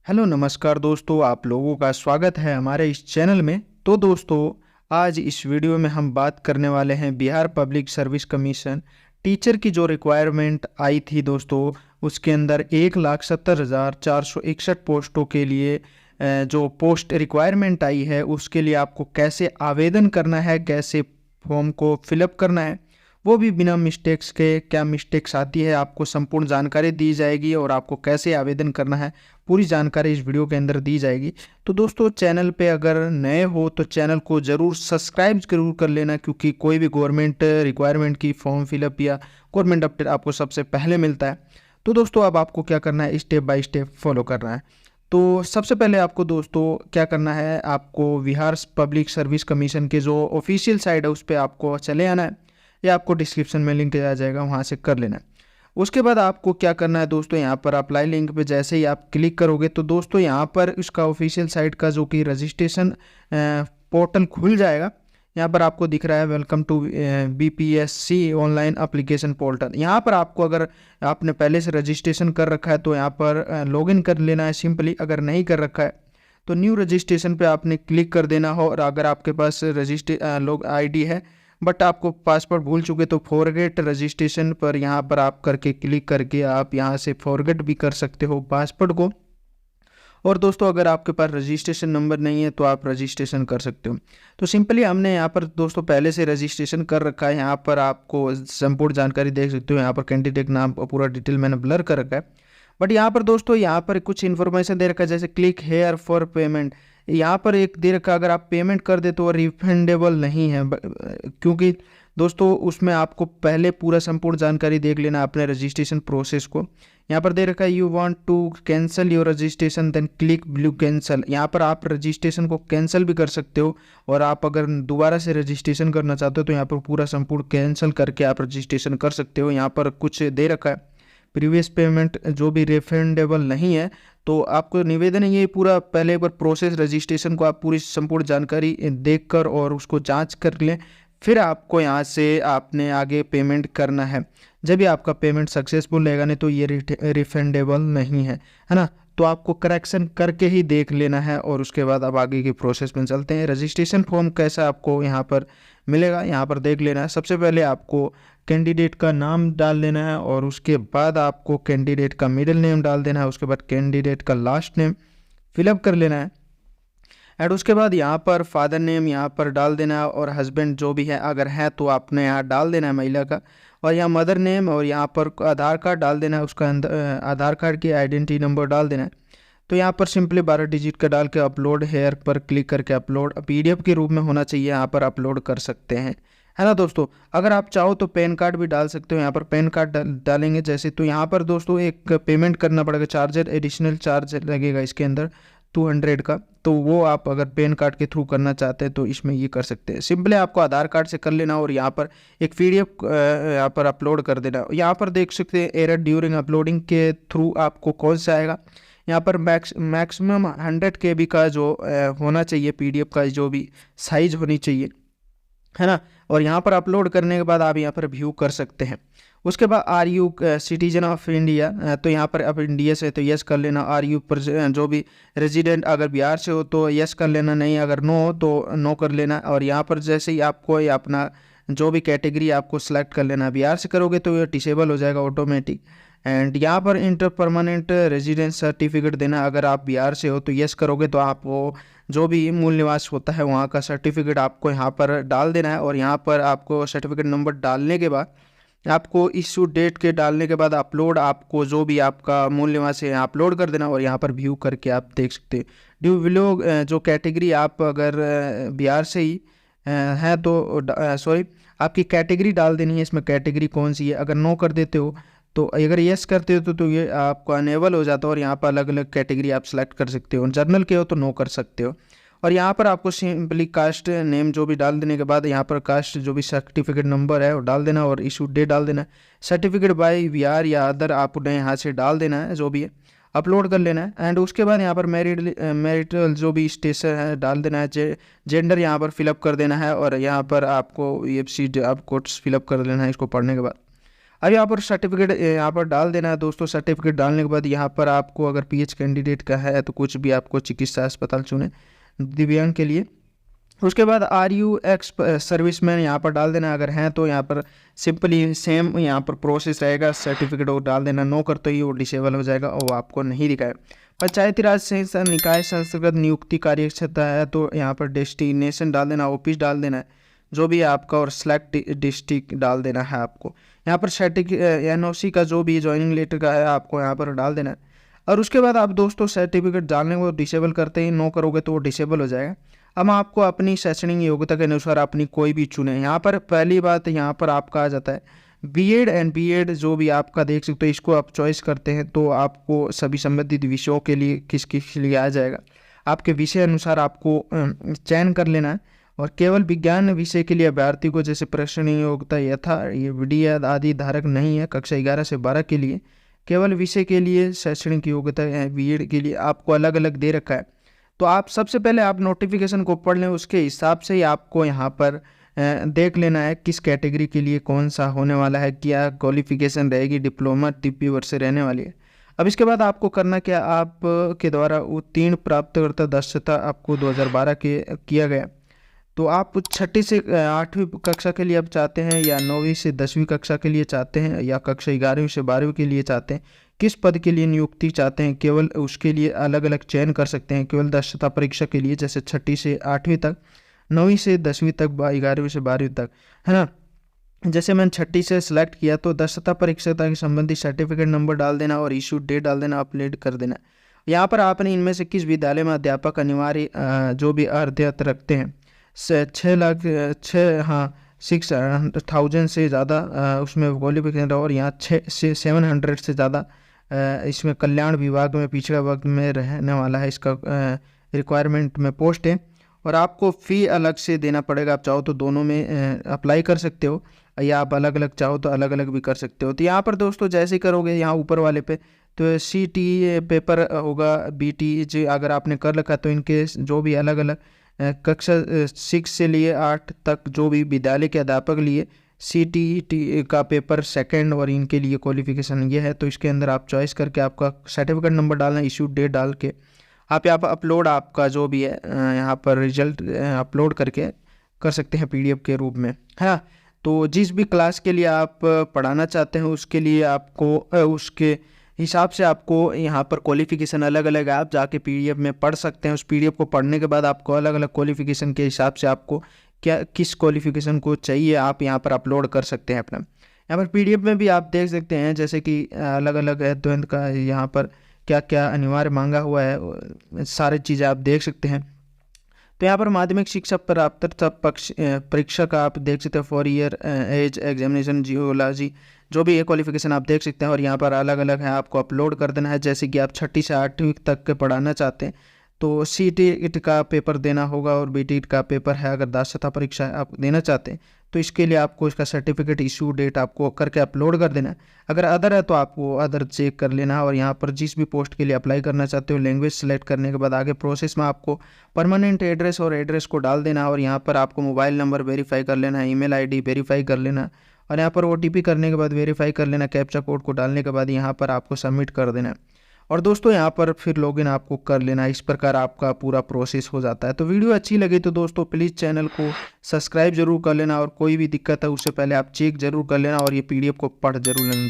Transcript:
Hello नमस्कार दोस्तों, आप लोगों का स्वागत है हमारे इस चैनल में। तो दोस्तों, आज इस वीडियो में हम बात करने वाले हैं Bihar public service commission teacher की जो रिक्वायरमेंट आई थी दोस्तों, उसके अंदर 1,70,461 पोस्टों के लिए जो पोस्ट रिक्वायरमेंट आई है उसके लिए आपको कैसे आवेदन करना है, कैसे फॉर्म को फिलअप करना है, वो भी बिना मिस्टेक्स के, क्या मिस्टेक्स आती है आपको संपूर्ण जानकारी दी जाएगी और आपको कैसे आवेदन करना है पूरी जानकारी इस वीडियो के अंदर दी जाएगी। तो दोस्तों, चैनल पे अगर नए हो तो चैनल को ज़रूर सब्सक्राइब जरूर कर लेना, क्योंकि कोई भी गवर्नमेंट रिक्वायरमेंट की फॉर्म फिलअप या गवर्नमेंट अपडेट आपको सबसे पहले मिलता है। तो दोस्तों, अब आपको क्या करना है, स्टेप बाय स्टेप फॉलो करना है। तो सबसे पहले आपको दोस्तों क्या करना है, आपको बिहार पब्लिक सर्विस कमीशन के जो ऑफिशियल साइट है उस पर आपको चले आना है, या आपको डिस्क्रिप्शन में लिंक आ जाएगा, वहाँ से कर लेना है। उसके बाद आपको क्या करना है दोस्तों, यहाँ पर अप्लाई लिंक पे जैसे ही आप क्लिक करोगे तो दोस्तों यहाँ पर उसका ऑफिशियल साइट का जो कि रजिस्ट्रेशन पोर्टल खुल जाएगा। यहाँ पर आपको दिख रहा है welcome to BPSC online application portal. यहाँ पर आपको, अगर आपने पहले से रजिस्ट्रेशन कर रखा है तो यहाँ पर लॉगिन कर लेना है सिंपली। अगर नहीं कर रखा है तो न्यू रजिस्ट्रेशन पे आपने क्लिक कर देना हो, और अगर आपके पास लोग ID है बट आपको पासवर्ड भूल चुके तो फॉरगेट रजिस्ट्रेशन पर यहाँ पर आप करके क्लिक करके आप यहाँ से फॉरगेट भी कर सकते हो पासवर्ड को। और दोस्तों, अगर आपके पास रजिस्ट्रेशन नंबर नहीं है तो आप रजिस्ट्रेशन कर सकते हो। तो सिंपली हमने यहाँ पर दोस्तों पहले से रजिस्ट्रेशन कर रखा है। यहाँ पर आपको संपूर्ण जानकारी देख सकते हो। यहाँ पर कैंडिडेट नाम पूरा डिटेल मैंने ब्लर कर रखा है, बट यहाँ पर दोस्तों यहाँ पर कुछ इन्फॉर्मेशन दे रखा है, जैसे क्लिक हेयर फॉर पेमेंट। यहाँ पर एक दे रखा, अगर आप पेमेंट कर दे तो वो रिफंडेबल नहीं है, क्योंकि दोस्तों उसमें आपको पहले पूरा संपूर्ण जानकारी देख लेना अपने रजिस्ट्रेशन प्रोसेस को। यहाँ पर दे रखा है you want to cancel your registration then click blue cancel. यहाँ पर आप रजिस्ट्रेशन को कैंसिल भी कर सकते हो, और आप अगर दोबारा से रजिस्ट्रेशन करना चाहते हो तो यहाँ पर पूरा संपूर्ण कैंसिल करके आप रजिस्ट्रेशन कर सकते हो। यहाँ पर कुछ दे रखा है प्रीवियस पेमेंट जो भी रिफंडेबल नहीं है। तो आपको निवेदन है ये पूरा पहले एक बार प्रोसेस रजिस्ट्रेशन को आप पूरी संपूर्ण जानकारी देखकर और उसको जांच कर लें, फिर आपको यहाँ से आपने आगे पेमेंट करना है। जब भी आपका पेमेंट सक्सेसफुल रहेगा, नहीं तो ये रिफंडेबल नहीं है ना। तो आपको करेक्शन करके ही देख लेना है, और उसके बाद अब आगे की प्रोसेस में चलते हैं। रजिस्ट्रेशन फॉर्म कैसा आपको यहाँ पर मिलेगा, यहाँ पर देख लेना है। सबसे पहले आपको कैंडिडेट का नाम डाल देना है, और उसके बाद आपको कैंडिडेट का मिडिल नेम डाल देना है, उसके बाद कैंडिडेट का लास्ट नेम फिलअप कर लेना है। एंड उसके बाद यहाँ पर फादर नेम यहाँ पर डाल देना है, और हस्बैंड जो भी है अगर है तो आपने यहाँ डाल देना है महिला का, और यहाँ मदर नेम, और यहाँ पर आधार कार्ड डाल देना है, उसका अंदर आधार कार्ड की आइडेंटिटी नंबर डाल देना है। तो यहाँ पर सिंपली 12 डिजिट का डाल के अपलोड हेयर पर क्लिक करके अपलोड PDF के रूप में होना चाहिए, यहाँ पर अपलोड कर सकते हैं, है ना दोस्तों। अगर आप चाहो तो पैन कार्ड भी डाल सकते हो। यहाँ पर पैन कार्ड डालेंगे जैसे, तो यहाँ पर दोस्तों एक पेमेंट करना पड़ेगा, चार्जर एडिशनल चार्ज लगेगा इसके अंदर 200 का। तो वो आप अगर पैन कार्ड के थ्रू करना चाहते हैं तो इसमें ये कर सकते हैं। सिंपली आपको आधार कार्ड से कर लेना, और यहाँ पर एक PDF यहाँ पर अपलोड कर देना। यहाँ पर देख सकते हैं एरर ड्यूरिंग अपलोडिंग के थ्रू आपको कौन सा आएगा। यहाँ पर मैक्सिमम 100 KB का जो होना चाहिए PDF का जो भी साइज होनी चाहिए, है ना। और यहाँ पर अपलोड करने के बाद आप यहाँ पर व्यू कर सकते हैं। उसके बाद are you citizen of India, तो यहाँ पर अब इंडिया से तो यस कर लेना। आर यू पर जो भी रेजिडेंट अगर बिहार से हो तो यस कर लेना, नहीं अगर नो हो तो नो कर लेना। और यहाँ पर जैसे ही आपको अपना जो भी कैटेगरी आपको सेलेक्ट कर लेना, बिहार से करोगे तो ये डिसेबल हो जाएगा ऑटोमेटिक। एंड यहाँ पर इंटर परमानेंट रेजिडेंस सर्टिफिकेट देना, अगर आप बिहार से हो तो यस करोगे तो आप वो जो भी मूल निवास होता है वहाँ का सर्टिफिकेट आपको यहाँ पर डाल देना है। और यहाँ पर आपको सर्टिफिकेट नंबर डालने के बाद आपको इशू डेट के डालने के बाद अपलोड, आपको जो भी आपका मूल निवास है अपलोड कर देना, और यहाँ पर व्यू करके आप देख सकते हैं। ड्यू बिलो जो कैटेगरी आप अगर बिहार से ही है तो सॉरी आपकी कैटेगरी डाल देनी है, इसमें कैटेगरी कौन सी है। अगर नो कर देते हो तो, अगर यस करते हो तो ये आपको अनेबल हो जाता है, और यहाँ पर अलग अलग कैटेगरी आप सेलेक्ट कर सकते हो। जनरल के हो तो नो कर सकते हो। और यहाँ पर आपको सिंपली कास्ट नेम जो भी डाल देने के बाद यहाँ पर कास्ट जो भी सर्टिफिकेट नंबर है वो डाल देना, और इशू डेट डाल देना। सर्टिफिकेट बाय बिहार या अदर आपने यहाँ से डाल देना है, जो भी है अपलोड कर लेना है। एंड उसके बाद यहाँ पर मैरिटल जो भी स्टेटस है डाल देना है। जेंडर यहाँ पर फिलअप कर देना है, और यहाँ पर आपको EFC आप कोट्स फिलअप कर लेना है इसको पढ़ने के बाद। अब यहाँ पर सर्टिफिकेट यहाँ पर डाल देना है दोस्तों। सर्टिफिकेट डालने के बाद यहाँ पर आपको अगर पीएच कैंडिडेट का है तो कुछ भी आपको चिकित्सा अस्पताल चुने दिव्यांग के लिए। उसके बाद आर यू एक्स सर्विसमैन यहाँ पर डाल देना, अगर हैं तो यहाँ पर सिंपली सेम यहाँ पर प्रोसेस रहेगा, सर्टिफिकेट वो डाल देना। नो करते ही वो डिसेबल हो जाएगा और वो आपको नहीं दिखाएगा। पंचायती राज से निकाय संस्थागत नियुक्ति कार्यक्षेत्र है तो यहाँ पर डेस्टिनेशन डाल देना, ऑफिस डाल देना है जो भी है आपका, और सेलेक्ट डिस्ट्रिक्ट डाल देना है आपको। यहाँ पर NOC का जो भी ज्वाइनिंग लेटर का है आपको यहाँ पर डाल देना है। और उसके बाद आप दोस्तों सर्टिफिकेट डालने को डिसेबल करते ही नो करोगे तो वो डिसेबल हो जाएगा। अब आपको अपनी शैक्षणिक योग्यता के अनुसार अपनी कोई भी चुने। यहाँ पर पहली बात यहाँ पर आपका आ जाता है बीएड एंड बीएड जो भी आपका देख सकते हो, इसको आप चॉइस करते हैं तो आपको सभी संबंधित विषयों के लिए किस किस लिए आ जाएगा, आपके विषय अनुसार आपको चयन कर लेना है। और केवल विज्ञान विषय के लिए अभ्यर्थी को जैसे प्रश्न योग्यता यथा ये विडीय आदि धारक नहीं है। कक्षा 11 से 12 के लिए केवल विषय के लिए शैक्षणिक योग्यता बीएड के लिए आपको अलग अलग दे रखा है। तो आप सबसे पहले आप नोटिफिकेशन को पढ़ लें, उसके हिसाब से ही आपको यहाँ पर देख लेना है किस कैटेगरी के लिए कौन सा होने वाला है, क्या क्वालिफिकेशन रहेगी, डिप्लोमा TP वर्ष से रहने वाली है। अब इसके बाद आपको करना क्या, आप के द्वारा उत्तीर्ण प्राप्तकर्ता दक्षता आपको 2012 के किया गया। तो आप 6ठी से 8वीं कक्षा के लिए आप चाहते हैं या 9वीं से 10वीं कक्षा के लिए चाहते हैं या कक्षा 11वीं से 12वीं के लिए चाहते हैं, किस पद के लिए नियुक्ति चाहते हैं, केवल उसके लिए अलग अलग चयन कर सकते हैं। केवल दक्षता परीक्षा के लिए जैसे 6ठी से 8वीं तक, 9वीं से 10वीं तक, 11वीं से 12वीं तक, है ना। जैसे मैंने 6ठी से सिलेक्ट किया तो दक्षता परीक्षा के संबंधित सर्टिफिकेट नंबर डाल देना और इशू डेट डाल देना, अपलोड कर देना। यहाँ पर आपने इनमें से किस विद्यालय में अध्यापक अनिवार्य जो भी अर्हता रखते हैं 6,000 से ज़्यादा उसमें क्वालिफिकेशन, और यहाँ 700 से ज़्यादा इसमें कल्याण विभाग में पिछड़ा वर्ग में रहने वाला है, इसका रिक्वायरमेंट में पोस्ट है। और आपको फ़ी अलग से देना पड़ेगा, आप चाहो तो दोनों में अप्लाई कर सकते हो या आप अलग अलग चाहो तो अलग अलग भी कर सकते हो। तो यहाँ पर दोस्तों जैसे ही करोगे यहाँ ऊपर वाले पे तो CT पेपर होगा, BT अगर आपने कर रखा तो इनके जो भी अलग अलग कक्षा 6 से लिए 8 तक जो भी विद्यालय के अध्यापक लिए CTET का पेपर सेकंड और इनके लिए क्वालिफिकेशन ये है। तो इसके अंदर आप चॉइस करके आपका सर्टिफिकेट नंबर डालना, इशू डेट डाल के आप यहाँ पर अपलोड आपका जो भी है यहाँ पर रिजल्ट अपलोड करके कर सकते हैं PDF के रूप में, है। तो जिस भी क्लास के लिए आप पढ़ाना चाहते हैं उसके लिए आपको उसके हिसाब से आपको यहाँ पर क्वालिफिकेशन अलग अलग है, आप जाके PDF में पढ़ सकते हैं। उस PDF को पढ़ने के बाद आपको अलग अलग क्वालिफिकेशन के हिसाब से आपको क्या किस क्वालिफिकेशन को चाहिए आप यहाँ पर अपलोड कर सकते हैं अपना। यहाँ पर PDF में भी आप देख सकते हैं जैसे कि अलग अलग है द्वंद का यहाँ पर क्या क्या अनिवार्य मांगा हुआ है, सारी चीज़ें आप देख सकते हैं। तो यहाँ पर माध्यमिक शिक्षा पात्रता परीक्षा का आप देख सकते हैं 4 ईयर एज एग्जामिनेशन जियोलॉजी जो भी ये क्वालिफिकेशन आप देख सकते हैं। और यहाँ पर अलग अलग है, आपको अपलोड कर देना है। जैसे कि आप 6ठी से 8वीं तक के पढ़ाना चाहते हैं तो CTET का पेपर देना होगा और BTET का पेपर है। अगर दक्षता परीक्षा आप देना चाहते हैं तो इसके लिए आपको इसका सर्टिफिकेट इशू डेट आपको करके अपलोड कर देना है। अगर अदर है तो आपको अदर चेक कर लेना। और यहाँ पर जिस भी पोस्ट के लिए अप्लाई करना चाहते हो लैंग्वेज सेलेक्ट करने के बाद आगे प्रोसेस में आपको परमानेंट एड्रेस और एड्रेस को डाल देना। और यहाँ पर आपको मोबाइल नंबर वेरीफाई कर लेना, ईमेल ID वेरीफाई कर लेना और यहाँ पर OTP करने के बाद वेरीफाई कर लेना। कैप्चा कोड को डालने के बाद यहाँ पर आपको सबमिट कर देना और दोस्तों यहाँ पर फिर लॉगिन आपको कर लेना। इस प्रकार आपका पूरा प्रोसेस हो जाता है। तो वीडियो अच्छी लगी तो दोस्तों प्लीज़ चैनल को सब्सक्राइब जरूर कर लेना और कोई भी दिक्कत है उससे पहले आप चेक जरूर कर लेना और ये PDF को पढ़ जरूर लेना।